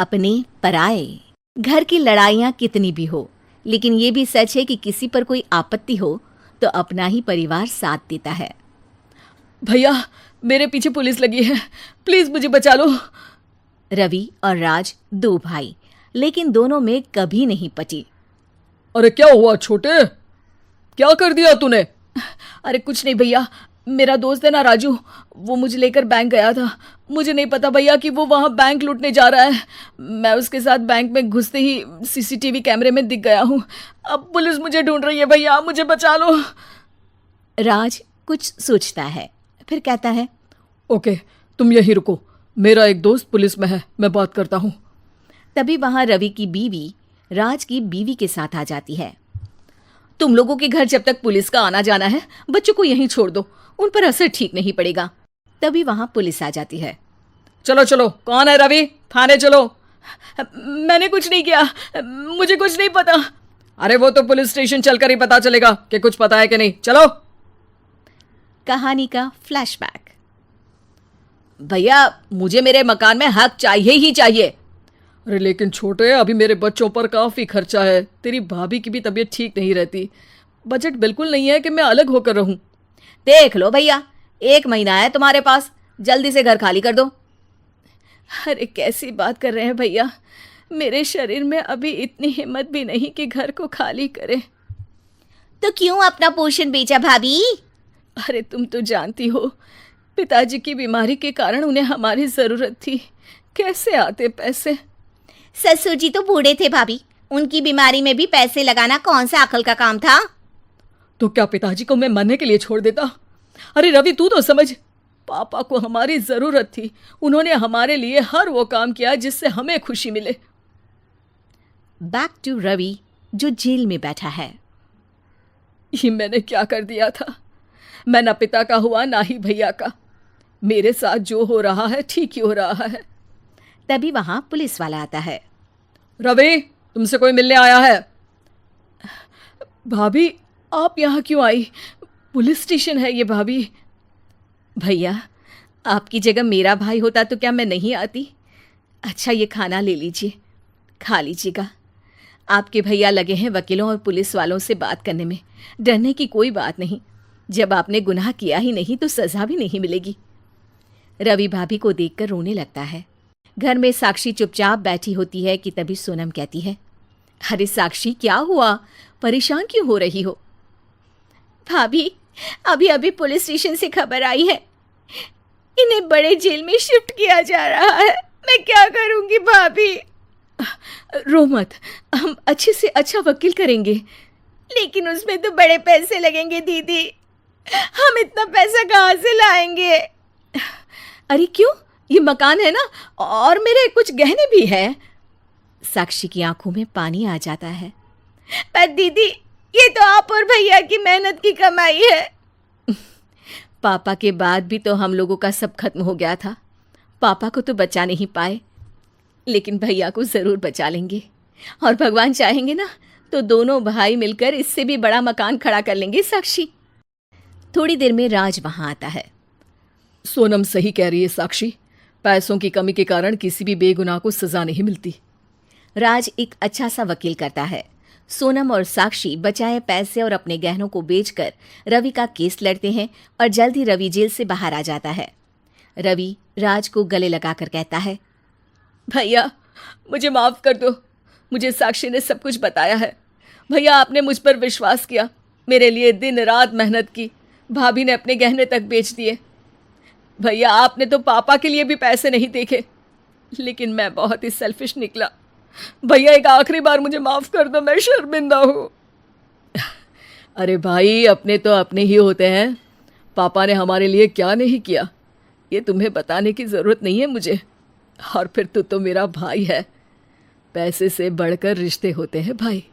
अपने पराए। घर की लड़ाइयाँ कितनी भी हो, लेकिन ये भी सच है कि किसी पर कोई आपत्ति हो तो अपना ही परिवार साथ देता है। भैया, मेरे पीछे पुलिस लगी है, प्लीज मुझे बचा लो। रवि और राज दो भाई, लेकिन दोनों में कभी नहीं पटी। अरे क्या हुआ छोटे, क्या कर दिया तूने? अरे कुछ नहीं भैया, मेरा दोस्त है ना राजू, वो मुझे लेकर बैंक गया था। मुझे नहीं पता भैया कि वो वहाँ बैंक लूटने जा रहा है। मैं उसके साथ बैंक में घुसते ही सीसीटीवी कैमरे में दिख गया हूँ। अब पुलिस मुझे ढूंढ रही है भैया, मुझे बचा लो। राज कुछ सोचता है, फिर कहता है, ओके, तुम यहीं रुको, मेरा एक दोस्त पुलिस में है, मैं बात करता हूँ। तभी वहां रवि की बीवी राज की बीवी के साथ आ जाती है। तुम लोगों के घर जब तक पुलिस का आना जाना है, बच्चों को यहीं छोड़ दो, उन पर असर ठीक नहीं पड़ेगा। तभी वहां पुलिस आ जाती है। चलो चलो, कौन है रवि, थाने चलो। मैंने कुछ नहीं किया, मुझे कुछ नहीं पता। अरे वो तो पुलिस स्टेशन चलकर ही पता चलेगा कि कुछ पता है कि नहीं, चलो। कहानी का फ्लैशबैक। भैया, मुझे मेरे मकान में हक चाहिए ही चाहिए। अरे लेकिन छोटे, अभी मेरे बच्चों पर काफी खर्चा है, तेरी भाभी की भी तबीयत ठीक नहीं रहती, बजट बिल्कुल नहीं है कि मैं अलग होकर रहूं। देख लो भैया, 1 महीना है तुम्हारे पास, जल्दी से घर खाली कर दो। अरे कैसी बात कर रहे हैं भैया, मेरे शरीर में अभी इतनी हिम्मत भी नहीं कि घर को खाली करे। तो क्यों अपना पोर्शन बेचा भाभी? अरे तुम तो जानती हो, पिताजी की बीमारी के कारण उन्हें हमारी जरूरत थी, कैसे आते पैसे। ससुर जी तो बूढ़े थे भाभी, उनकी बीमारी में भी पैसे लगाना कौन सा अकल का काम था। तो क्या पिताजी को मैं मरने के लिए छोड़ देता? अरे रवि, तू तो समझ, पापा को हमारी जरूरत थी, उन्होंने हमारे लिए हर वो काम किया जिससे हमें खुशी मिले। बैक टू रवि, जो जेल में बैठा है। ये मैंने क्या कर दिया था? मैं ना पिता का हुआ ना ही भैया का। मेरे साथ जो हो रहा है ठीक ही हो रहा है। तभी वहां पुलिस वाला आता है। रवि, तुमसे कोई मिलने आया है। भाभी, आप यहाँ क्यों आई? पुलिस स्टेशन है ये भाभी। भैया, आपकी जगह मेरा भाई होता तो क्या मैं नहीं आती? अच्छा, ये खाना ले लीजिए, खा लीजिएगा। आपके भैया लगे हैं वकीलों और पुलिस वालों से बात करने में, डरने की कोई बात नहीं। जब आपने गुनाह किया ही नहीं तो सजा भी नहीं मिलेगी। रवि भाभी को देखकर रोने लगता है। घर में साक्षी चुपचाप बैठी होती है कि तभी सोनम कहती है, अरे साक्षी, क्या हुआ, परेशान क्यों हो रही हो? भाभी, अभी अभी पुलिस स्टेशन से खबर आई है, इन्हें बड़े जेल में शिफ्ट किया जा रहा है। मैं क्या करूंगी भाभी? रो मत, हम अच्छे से अच्छा वकील करेंगे। लेकिन उसमें तो बड़े पैसे लगेंगे दीदी, हम इतना पैसा कहाँ से लाएंगे? अरे क्यों, ये मकान है ना, और मेरे कुछ गहने भी हैं। साक्षी की आंखों में पानी आ जाता है। पर दीदी, ये तो आप और भैया की मेहनत की कमाई है। पापा के बाद भी तो हम लोगों का सब खत्म हो गया था। पापा को तो बचा नहीं पाए, लेकिन भैया को जरूर बचा लेंगे, और भगवान चाहेंगे ना तो दोनों भाई मिलकर इससे भी बड़ा मकान खड़ा कर लेंगे। साक्षी। थोड़ी देर में राज वहां आता है। सोनम सही कह रही है साक्षी, पैसों की कमी के कारण किसी भी बेगुनाह को सजा नहीं मिलती। राज एक अच्छा सा वकील करता है। सोनम और साक्षी बचाए पैसे और अपने गहनों को बेचकर रवि का केस लड़ते हैं और जल्द ही रवि जेल से बाहर आ जाता है। रवि राज को गले लगाकर कहता है, भैया मुझे माफ कर दो, मुझे साक्षी ने सब कुछ बताया है। भैया, आपने मुझ पर विश्वास किया, मेरे लिए दिन रात मेहनत की, भाभी ने अपने गहने तक बेच दिए। भैया, आपने तो पापा के लिए भी पैसे नहीं देखे, लेकिन मैं बहुत ही सेल्फिश निकला। भैया, एक आखिरी बार मुझे माफ कर दो, मैं शर्मिंदा हूँ। अरे भाई, अपने तो अपने ही होते हैं, पापा ने हमारे लिए क्या नहीं किया ये तुम्हें बताने की ज़रूरत नहीं है मुझे। और फिर तू तो मेरा भाई है, पैसे से बढ़कर रिश्ते होते हैं भाई।